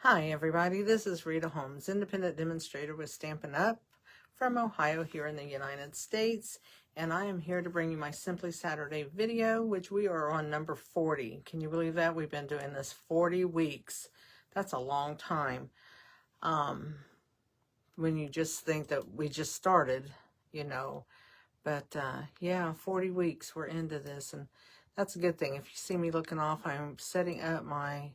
Hi everybody, this is Rita Holmes, independent demonstrator with Stampin' Up! From Ohio here in the United States, and I am here to bring you my Simply Saturday video, which we are on number 40. Can you believe that? We've been doing this 40 weeks. That's a long time. When you just think that we just started, you know, but yeah, 40 weeks we're into this, and that's a good thing. If you see me looking off, I'm setting up my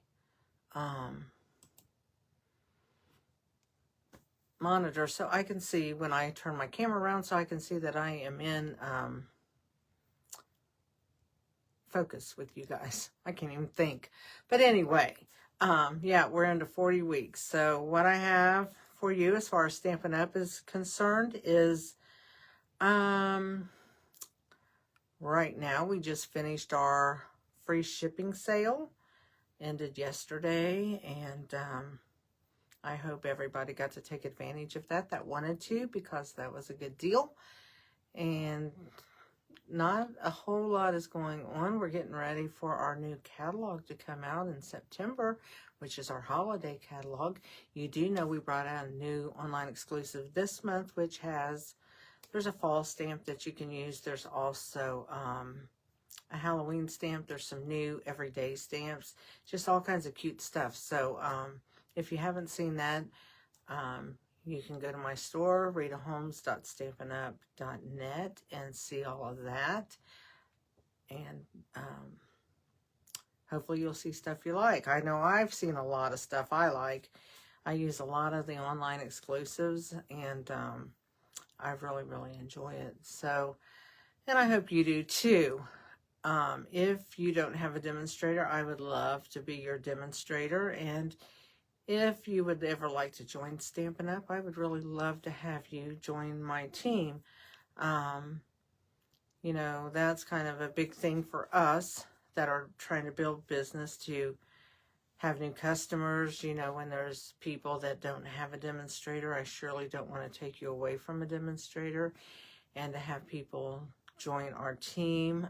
monitor so I can see when I turn my camera around, so I can see that I am in focus with you guys. I can't even think. But anyway, yeah, we're into 40 weeks. So what I have for you as far as Stampin' Up! Is concerned is right now we just finished our free shipping sale. Ended yesterday, and I hope everybody got to take advantage of that wanted to, because that was a good deal. And not a whole lot is going on. We're getting ready for our new catalog to come out in September, which is our holiday catalog. You do know we brought out a new online exclusive this month, which there's a fall stamp that you can use. There's also a Halloween stamp. There's some new everyday stamps, just all kinds of cute stuff. So if you haven't seen that, you can go to my store, ritaholmes.stampinup.net, and see all of that. And hopefully you'll see stuff you like. I know I've seen a lot of stuff I like. I use a lot of the online exclusives, and I really, really enjoy it. So, and I hope you do too. If you don't have a demonstrator, I would love to be your demonstrator. And if you would ever like to join Stampin' Up!, I would really love to have you join my team. You know, that's kind of a big thing for us that are trying to build business, to have new customers. You know, when there's people that don't have a demonstrator, I surely don't want to take you away from a demonstrator, and to have people join our team.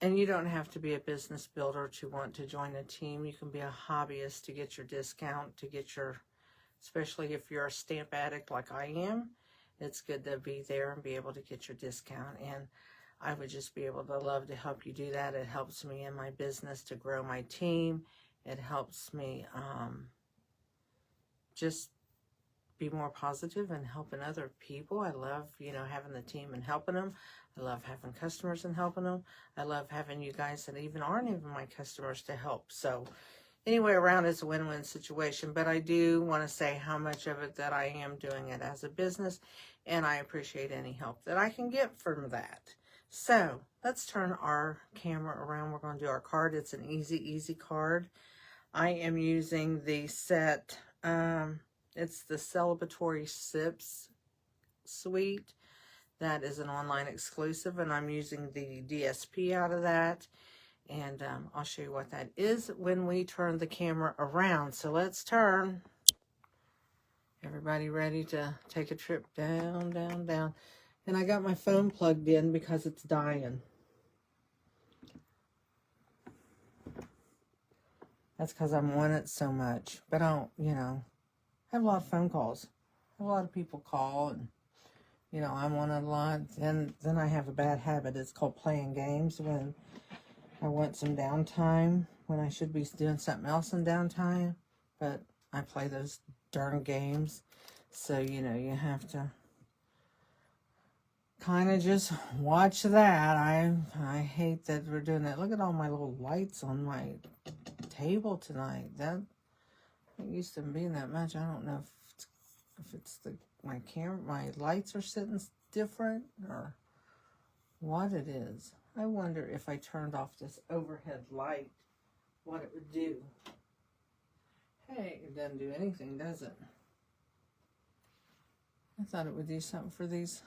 And you don't have to be a business builder to want to join a team. You can be a hobbyist to get your discount, to get your, especially if you're a stamp addict like I am, it's good to be there and be able to get your discount. And I would just be able to love to help you do that. It helps me in my business to grow my team. It helps me just be more positive and helping other people. I love, you know, having the team and helping them. I love having customers and helping them. I love having you guys that even aren't even my customers to help. So anyway, around it's a win-win situation. But I do want to say how much of it that I am doing it as a business, and I appreciate any help that I can get from that. So let's turn our camera around. We're going to do our card. It's an easy card. I am using the set, it's the Celebratory Sips Suite. That is an online exclusive, and I'm using the DSP out of that. And I'll show you what that is when we turn the camera around. So let's turn. Everybody ready to take a trip down, down, down. And I got my phone plugged in because it's dying. That's because I'm on it so much. But I don't, you know, I have a lot of phone calls. I have a lot of people call, and you know, I'm on a lot. Then I have a bad habit. It's called playing games when I want some downtime, when I should be doing something else in downtime. But I play those darn games. So, you know, you have to kind of just watch that. I hate that we're doing that. Look at all my little lights on my table tonight. That it used to be that much. I don't know if it's my camera, my lights are sitting different, or what it is. I wonder if I turned off this overhead light, what it would do. Hey, it doesn't do anything, does it? I thought it would do something for these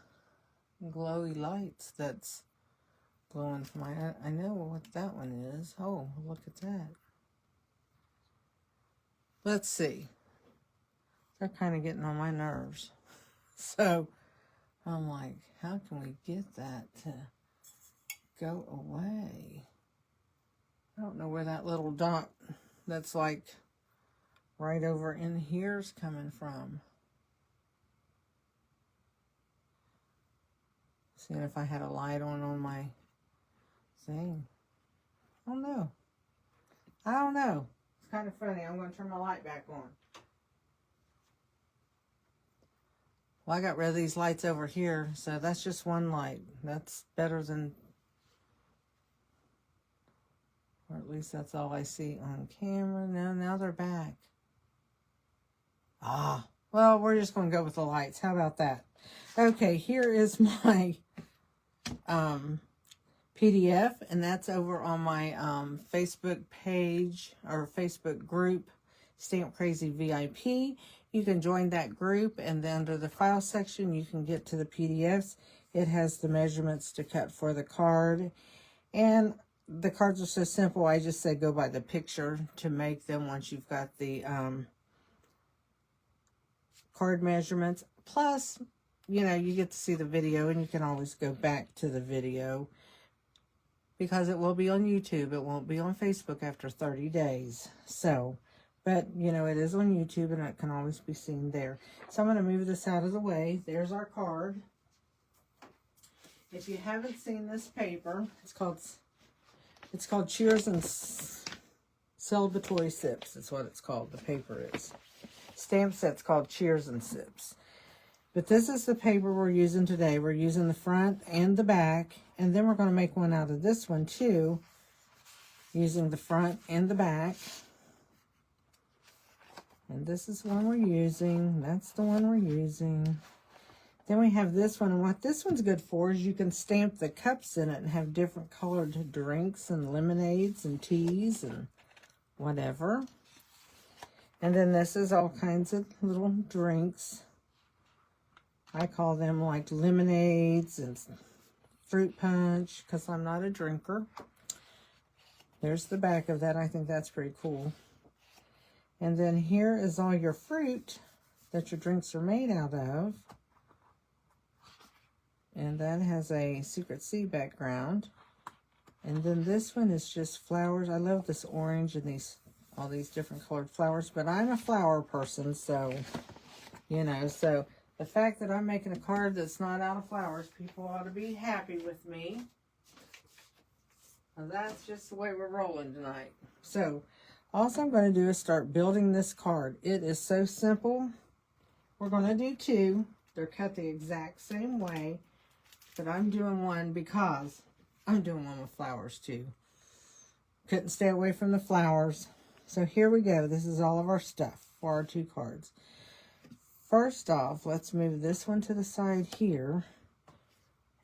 glowy lights that's glowing for my, I know what that one is. Oh, look at that. Let's see. They're kind of getting on my nerves. So I'm like, how can we get that to go away? I don't know where that little dot that's like right over in here's coming from. Seeing if I had a light on my thing. I don't know. I don't know. It's kind of funny. I'm going to turn my light back on. Well, I got rid of these lights over here, so that's just one light. That's better than, or at least that's all I see on camera. Now they're back. Ah, well, we're just going to go with the lights. How about that? Okay, here is my PDF, and that's over on my Facebook page or Facebook group, Stamp Crazy VIP. You can join that group, and then under the file section, you can get to the PDFs. It has the measurements to cut for the card, and the cards are so simple. I just say go by the picture to make them once you've got the card measurements. Plus, you know, you get to see the video, and you can always go back to the video because it will be on YouTube. It won't be on Facebook after 30 days. So, but, you know, it is on YouTube, and it can always be seen there. So I'm going to move this out of the way. There's our card. If you haven't seen this paper, it's called Cheers and Celebratory Sips. That's what it's called. The paper is. Stamp set's called Cheers and Sips. But this is the paper we're using today. We're using the front and the back. And then we're going to make one out of this one too, using the front and the back. And this is the one we're using. That's the one we're using. Then we have this one. And what this one's good for is you can stamp the cups in it and have different colored drinks and lemonades and teas and whatever. And then this is all kinds of little drinks. I call them like lemonades and fruit punch because I'm not a drinker. There's the back of that. I think that's pretty cool. And then here is all your fruit that your drinks are made out of. And that has a Secret Sea background. And then this one is just flowers. I love this orange and all these different colored flowers. But I'm a flower person, so, you know, so the fact that I'm making a card that's not out of flowers, people ought to be happy with me. Well, that's just the way we're rolling tonight. So, all I'm going to do is start building this card. It is so simple. We're going to do two. They're cut the exact same way. But I'm doing one because I'm doing one with flowers too. Couldn't stay away from the flowers. So here we go. This is all of our stuff for our two cards. First off, let's move this one to the side here.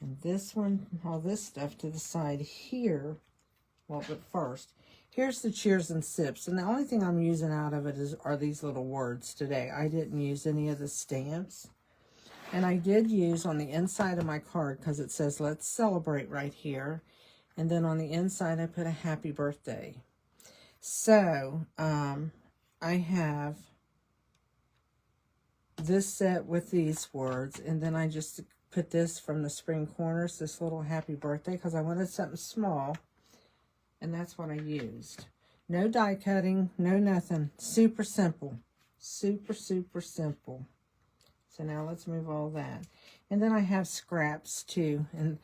And this one, all this stuff to the side here. Well, but first, here's the Cheers and Sips. And the only thing I'm using out of it are these little words today. I didn't use any of the stamps. And I did use on the inside of my card, because it says, let's celebrate right here. And then on the inside, I put a happy birthday. So, I have this set with these words. And then I just put this from the Spring Corners, this little happy birthday, because I wanted something small. And that's what I used. No die cutting, no nothing. Super simple. Super, super simple. So now let's move all that. And then I have scraps too. And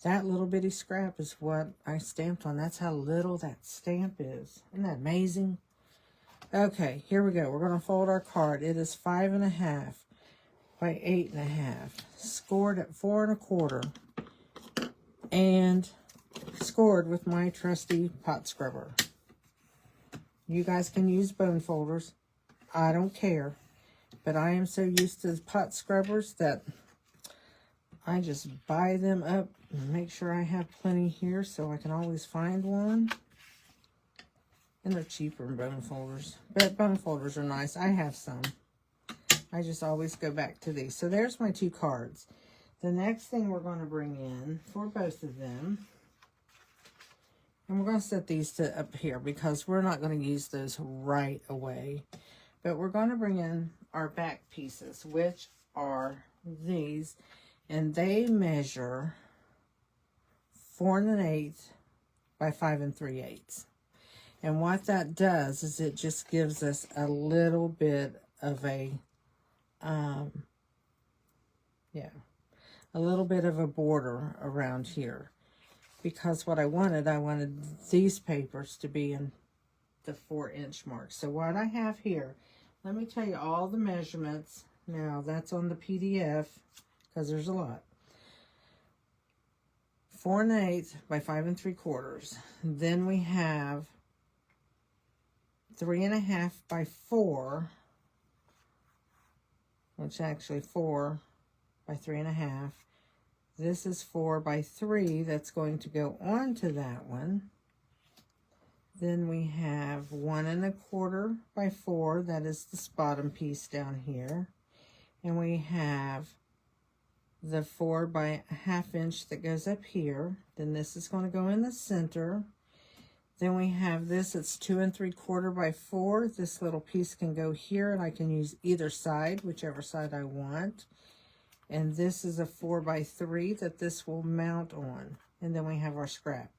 that little bitty scrap is what I stamped on. That's how little that stamp is. Isn't that amazing? Okay, here we go. We're going to fold our card. It is 5.5 by 8.5. Scored at 4 1/4. And scored with my trusty pot scrubber. You guys can use bone folders. I don't care. But I am so used to pot scrubbers that I just buy them up and make sure I have plenty here so I can always find one. And they're cheaper than bone folders. But bone folders are nice. I have some. I just always go back to these. So there's my two cards. The next thing we're going to bring in for both of them. And we're going to set these up here because we're not going to use those right away. But we're going to bring in our back pieces, which are these, and they measure 4 1/8 by 5 3/8. And what that does is it just gives us a little bit of a, a little bit of a border around here. Because what I wanted these papers to be in the 4-inch mark. So what I have here, let me tell you all the measurements. Now that's on the PDF because there's a lot. 4 1/8 by 5 3/4. Then we have 3 1/2 by 4, which actually 4 by 3 1/2. This is 4 by 3 that's going to go on to that one. Then we have 1 1/4 by 4, that is this bottom piece down here. And we have the 4 by 1/2 inch that goes up here. Then this is going to go in the center. Then we have this, it's 2 3/4 by 4. This little piece can go here, and I can use either side, whichever side I want. And this is a 4 by 3 that this will mount on. And then we have our scrap.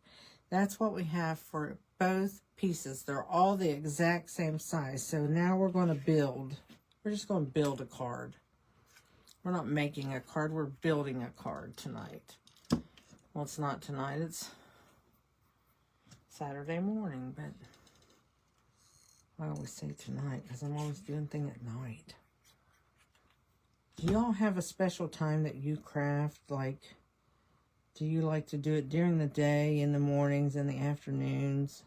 That's what we have for both pieces. They're all the exact same size. So now we're going to build. We're just going to build a card. We're not making a card. We're building a card tonight. Well, it's not tonight. It's Saturday morning. But I always say tonight because I'm always doing things at night. Do y'all have a special time that you craft? Like, do you like to do it during the day, in the mornings, in the afternoons?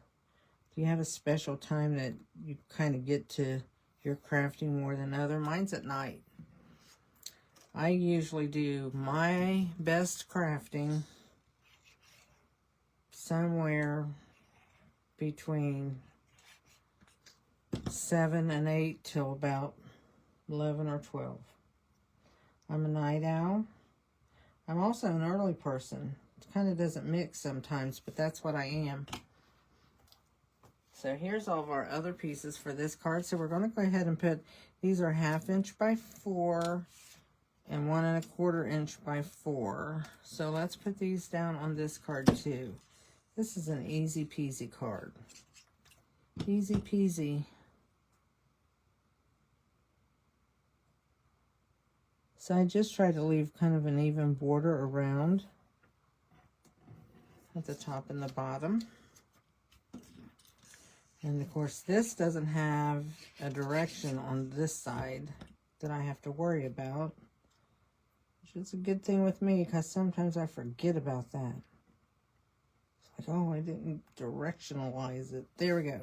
Do you have a special time that you kind of get to your crafting more than other? Mine's at night. I usually do my best crafting somewhere between 7 and 8 till about 11 or 12. I'm a night owl. I'm also an early person. It kind of doesn't mix sometimes, but that's what I am. So here's all of our other pieces for this card. So we're going to go ahead and put, these are 1/2 inch by 4 and 1 1/4 inch by 4. So let's put these down on this card too. This is an easy peasy card. Easy peasy. So I just try to leave kind of an even border around at the top and the bottom. And of course this doesn't have a direction on this side that I have to worry about, which is a good thing with me because sometimes I forget about that. It's like, oh, I didn't directionalize it. There we go.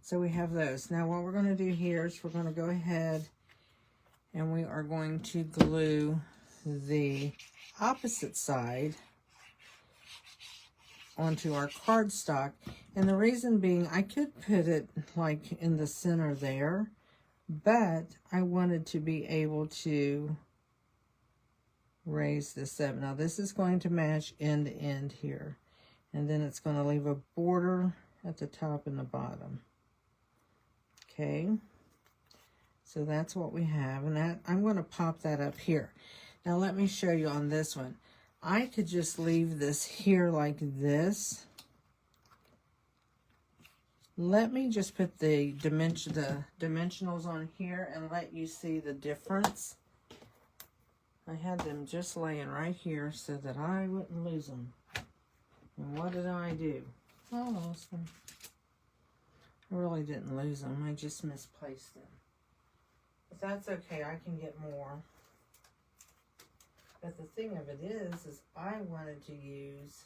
So we have those. Now what we're going to do here is we're going to go ahead and we are going to glue the opposite side onto our cardstock. And the reason being, I could put it like in the center there, but I wanted to be able to raise this up. Now this is going to match end to end here. And then it's going to leave a border at the top and the bottom. Okay. So that's what we have, and that I'm going to pop that up here. Now let me show you on this one. I could just leave this here like this. Let me just put the dimensionals on here and let you see the difference. I had them just laying right here so that I wouldn't lose them. And what did I do? I lost them. I really didn't lose them. I just misplaced them. But that's okay. I can get more. But the thing of it is I wanted to use,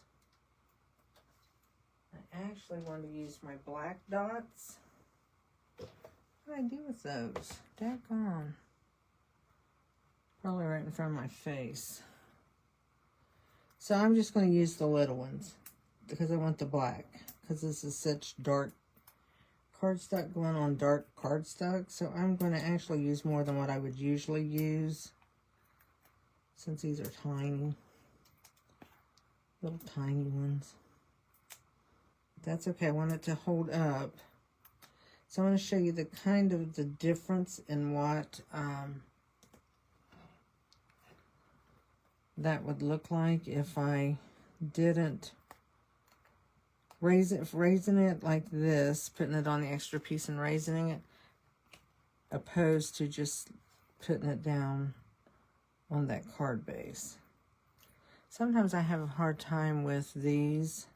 I actually wanted to use my black dots. What did I do with those? Daggone. Probably right in front of my face. So I'm just going to use the little ones because I want the black. Because this is such dark cardstock going on dark cardstock. So I'm going to actually use more than what I would usually use. Since these are tiny. Little tiny ones. That's okay. I want it to hold up. So I'm going to show you the kind of the difference in what that would look like if I didn't raising it like this, putting it on the extra piece and raising it, opposed to just putting it down on that card base. Sometimes I have a hard time with these.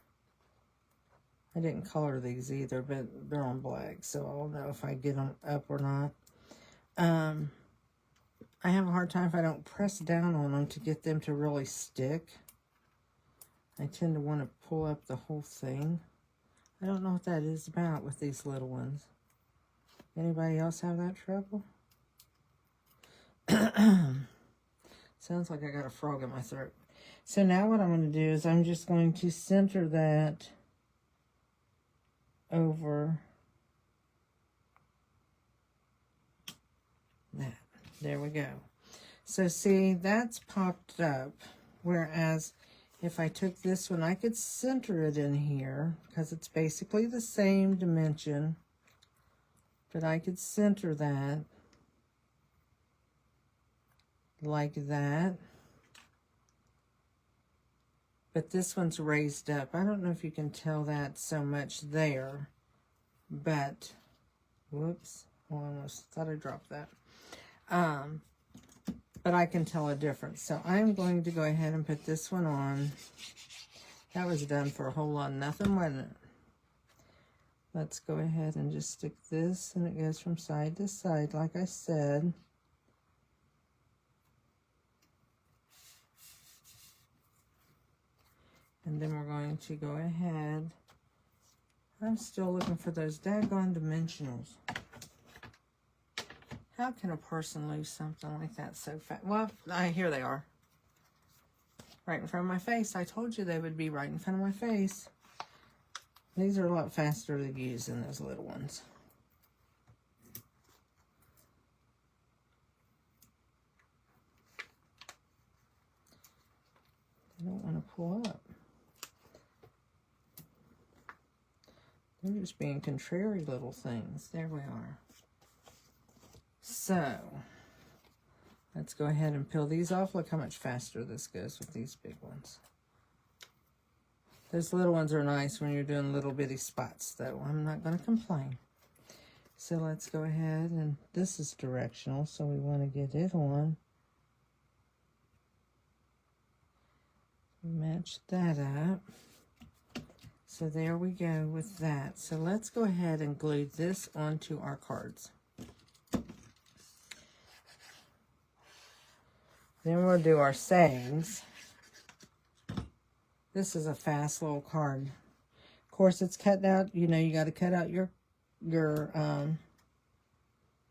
I didn't color these either, but they're on black, so I'll know if I get them up or not. I have a hard time if I don't press down on them to get them to really stick. I tend to want to pull up the whole thing. I don't know what that is about with these little ones. Anybody else have that trouble? Sounds like I got a frog in my throat. So now what I'm going to do is I'm just going to center that over that. There we go. So see, that's popped up. Whereas if I took this one, I could center it in here because it's basically the same dimension. But I could center that like that. But this one's raised up. I don't know if you can tell that so much there. But, whoops, I almost thought I dropped that. But I can tell a difference. So I'm going to go ahead and put this one on. That was done for a whole lot of nothing, wasn't it? Let's go ahead and just stick this, and it goes from side to side, like I said. And then we're going to go ahead. I'm still looking for those daggone dimensionals. How can a person lose something like that so fast? Well, here they are. Right in front of my face. I told you they would be right in front of my face. These are a lot faster to use than those little ones. I don't want to pull up. They're just being contrary little things. There we are. So, let's go ahead and peel these off. Look how much faster this goes with these big ones. Those little ones are nice when you're doing little bitty spots, though. I'm not going to complain. So let's go ahead, and this is directional, so we want to get it on. Match that up. So there we go with that. So let's go ahead and glue this onto our cards. Then we'll do our sayings. This is a fast little card. Of course, it's cut out. You know, you got to cut out your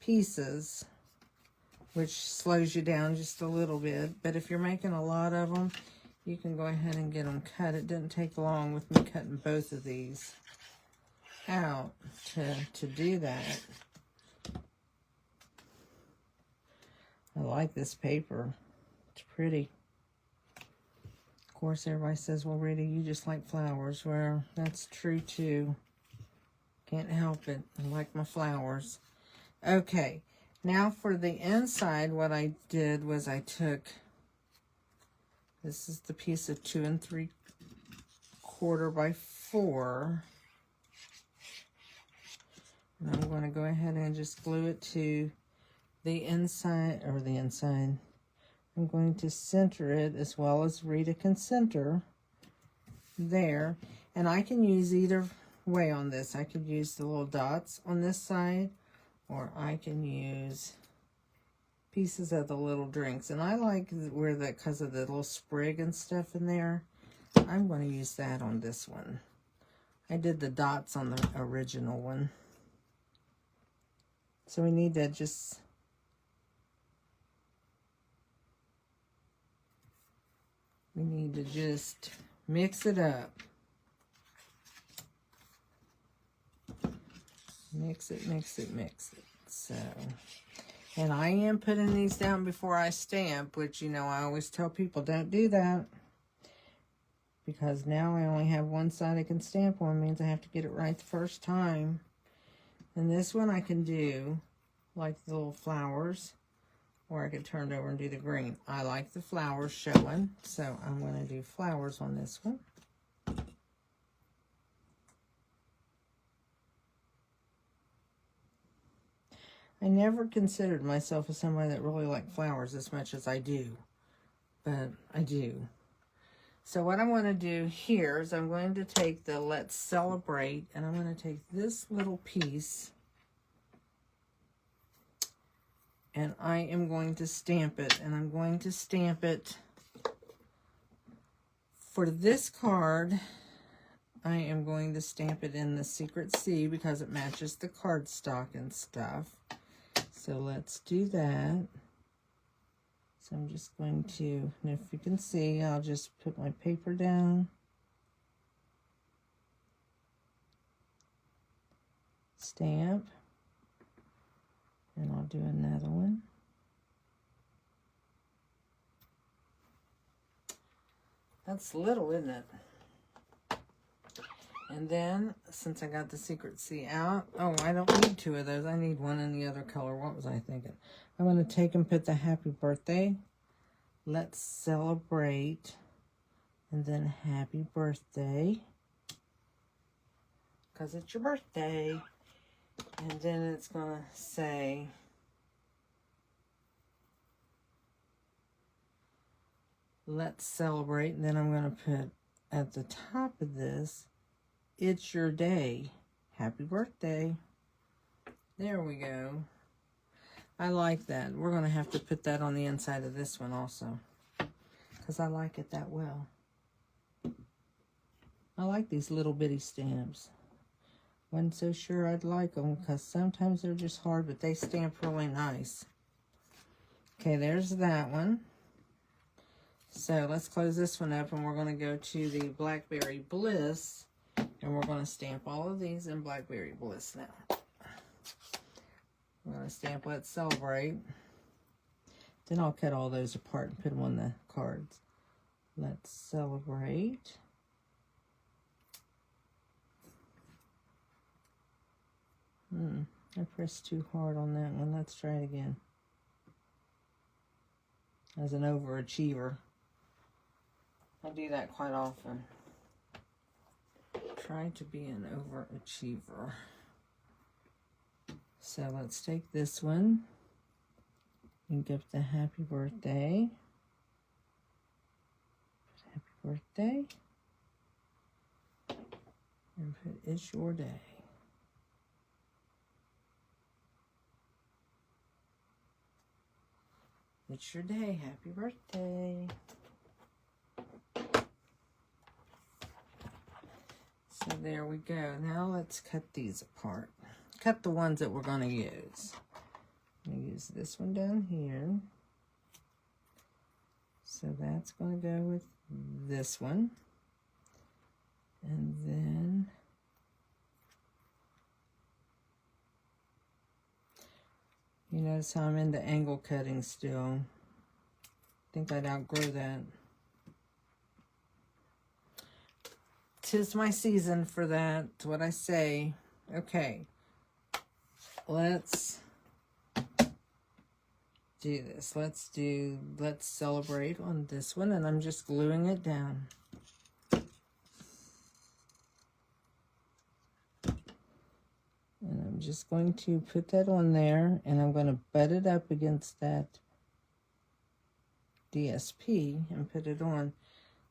pieces, which slows you down just a little bit. But if you're making a lot of them, you can go ahead and get them cut. It didn't take long with me cutting both of these out to do that. I like this paper. It's pretty. Of course, everybody says, well, Rita, you just like flowers. Well, that's true, too. Can't help it. I like my flowers. Okay. Now, for the inside, what I did was I took... This is the piece of 2 3/4 by 4. And I'm going to go ahead and just glue it to the inside, or the inside. I'm going to center it as well as Rita can center there. And I can use either way on this. I could use the little dots on this side, or I can use pieces of the little drinks. And I like where that, because of the little sprig and stuff in there, I'm going to use that on this one. I did the dots on the original one. So we need to just... We need to just mix it up. Mix it, mix it, mix it. So, and I am putting these down before I stamp, which, you know, I always tell people don't do that. Because now I only have one side I can stamp on, means I have to get it right the first time. And this one I can do like the little flowers. Or I could turn it over and do the green. I like the flowers showing, so I'm going to do flowers on this one. I never considered myself as somebody that really liked flowers as much as I do, but I do. So what I want to do here is I'm going to take the Let's Celebrate, and I'm going to take this little piece, and I am going to stamp it, and I'm going to stamp it for this card. I am going to stamp it in the Secret C because it matches the cardstock and stuff. So let's do that. So I'm just going to, and if you can see, I'll just put my paper down. Stamp. And I'll do another one. That's little, isn't it? And then, since I got the Secret C out, oh, I don't need two of those. I need one in the other color. What was I thinking? I'm going to take and put the Happy Birthday, Let's Celebrate, and then Happy Birthday, because it's your birthday. And then it's going to say, Let's Celebrate. And then I'm going to put at the top of this, It's Your Day. Happy birthday. There we go. I like that. We're going to have to put that on the inside of this one also, because I like it that well. I like these little bitty stamps. Wasn't so sure I'd like them because sometimes they're just hard, but they stamp really nice. Okay, there's that one. So let's close this one up, and we're going to go to the Blackberry Bliss, and we're going to stamp all of these in Blackberry Bliss now. We're going to stamp Let's Celebrate. Then I'll cut all those apart and put them on the cards. Let's Celebrate. I pressed too hard on that one. Let's try it again. As an overachiever. I do that quite often. Try to be an overachiever. So let's take this one and give the Happy Birthday. Happy Birthday. And put It's Your Day. It's your day. Happy birthday. So there we go. Now let's cut these apart. Cut the ones that we're going to use. I'm going to use this one down here. So that's going to go with this one. And then you notice how I'm into angle cutting still. I think I'd outgrow that. 'Tis my season for that. That's what I say. Okay. Let's do this. Let's Celebrate on this one, and I'm just gluing it down. And I'm just going to put that on there, and I'm going to butt it up against that DSP and put it on.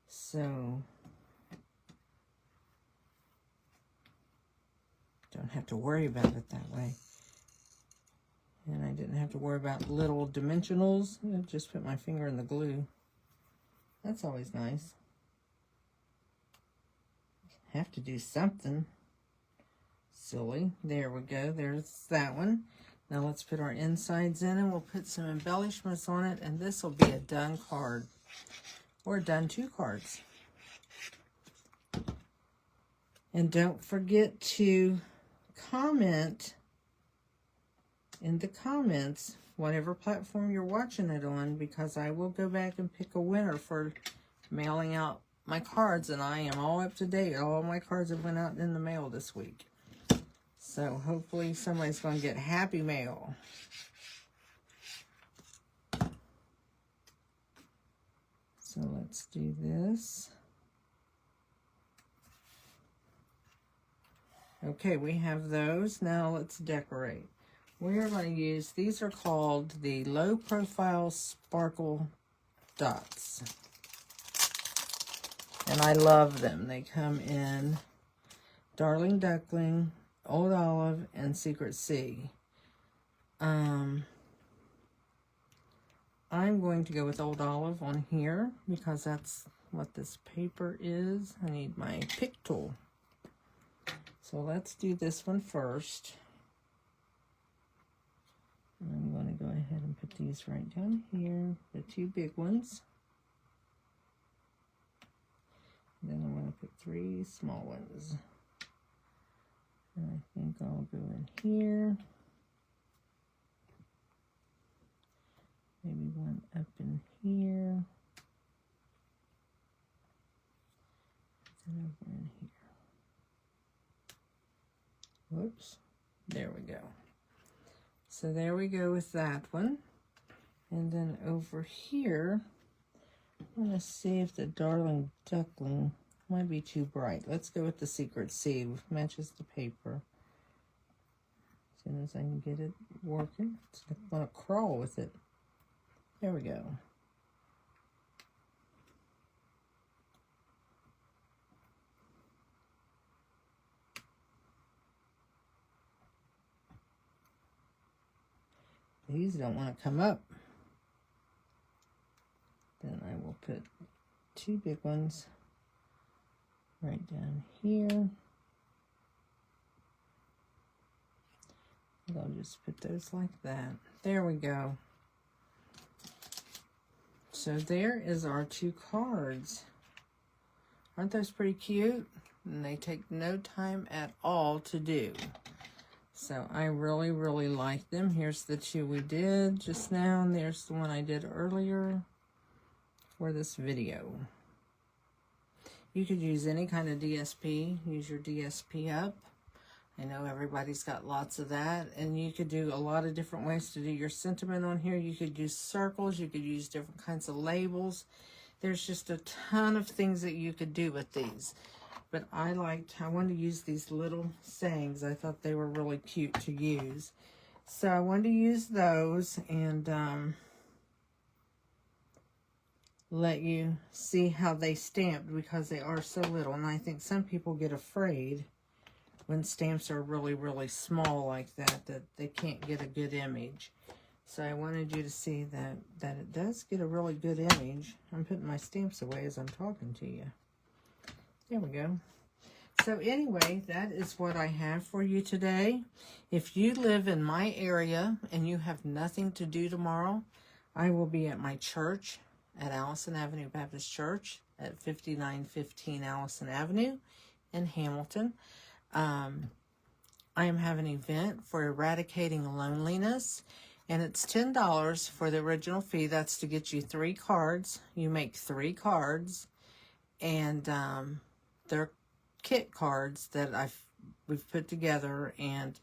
So don't have to worry about it that way. And I didn't have to worry about little dimensionals. I just put my finger in the glue. That's always nice. Have to do something. Silly. There we go. There's that one. Now let's put our insides in, and we'll put some embellishments on it, and this will be a done card. Or done 2 cards. And don't forget to comment in the comments whatever platform you're watching it on, because I will go back and pick a winner for mailing out my cards, and I am all up to date. All my cards have went out in the mail this week. So hopefully somebody's going to get happy mail. So let's do this. Okay, we have those. Now let's decorate. we are going to use, these are called the Low Profile Sparkle Dots. And I love them. They come in Darling Duckling, Old Olive, and Secret Sea. I'm going to go with Old Olive on here because that's what this paper is. I need my pick tool. So let's do this one first. I'm going to go ahead and put these right down here, the two big ones. Then I'm going to put 3 small ones. And I think I'll go in here. Maybe one up in here. And over in here. Whoops. There we go. So there we go with that one. And then over here, I'm going to see if the Darling Duckling might be too bright. Let's go with the Secret Sea. Matches the paper. As soon as I can get it working, it's going to crawl with it. There we go. These don't want to come up. Then I will put 2 big ones right down here. And I'll just put those like that. There we go. So there is our 2 cards. Aren't those pretty cute? And they take no time at all to do. So I really, really like them. Here's the 2 we did just now, and there's the one I did earlier for this video. You could use any kind of DSP. Use your DSP up. I know everybody's got lots of that, and you could do a lot of different ways to do your sentiment on here. You could use circles. You could use different kinds of labels. There's just a ton of things that you could do with these. But I wanted to use these little sayings. I thought they were really cute to use. So I wanted to use those and let you see how they stamped because they are so little. And I think some people get afraid when stamps are really, really small like that, that they can't get a good image. So I wanted you to see that it does get a really good image. I'm putting my stamps away as I'm talking to you. There we go. So anyway, that is what I have for you today. If you live in my area and you have nothing to do tomorrow, I will be at my church at Allison Avenue Baptist Church at 5915 Allison Avenue in Hamilton. I am having an event for eradicating loneliness, and it's $10 for the original fee. That's to get you 3 cards. You make 3 cards, and they're kit cards that we've put together, and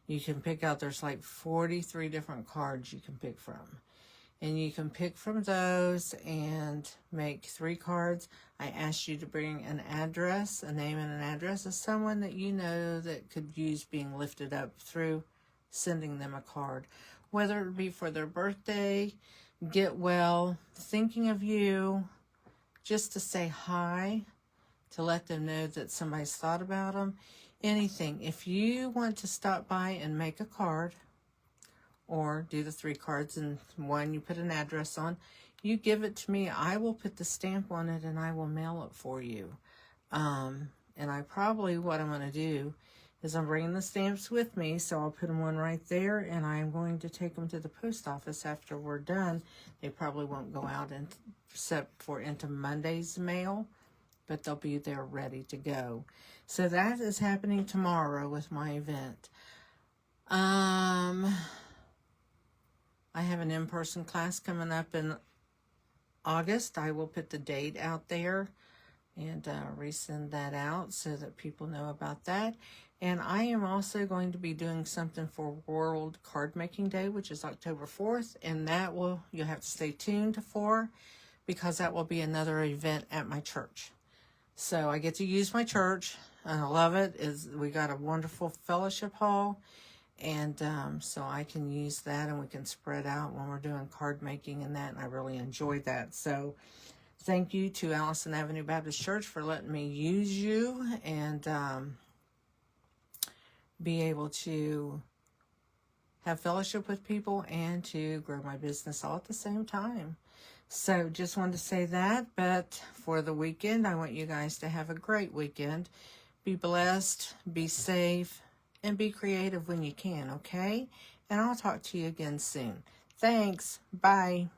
you can pick out, there's like 43 different cards you can pick from. And you can pick from those and make 3 cards. I asked you to bring an address, a name and an address of someone that you know that could use being lifted up through sending them a card. Whether it be for their birthday, get well, thinking of you, just to say hi, to let them know that somebody's thought about them. Anything. If you want to stop by and make a card, or do the 3 cards and one you put an address on, you give it to me. I will put the stamp on it and I will mail it for you. And I probably, what I'm going to do is I'm bringing the stamps with me, so I'll put them on right there, and I'm going to take them to the post office after we're done. They probably won't go out except for into Monday's mail, but they'll be there ready to go. So that is happening tomorrow with my event. I have an in-person class coming up in August. I will put the date out there and resend that out so that people know about that. And I am also going to be doing something for World Card Making Day, which is October 4th. And that you'll have to stay tuned for, because that will be another event at my church. So I get to use my church, and I love it. We got a wonderful fellowship hall. And so I can use that, and we can spread out when we're doing card making and that, and I really enjoy that. So thank you to Allison Avenue Baptist Church for letting me use you and be able to have fellowship with people and to grow my business all at the same time. So just wanted to say that. But for the weekend, I want you guys to have a great weekend. Be blessed, be safe, and be creative when you can, okay? And I'll talk to you again soon. Thanks. Bye.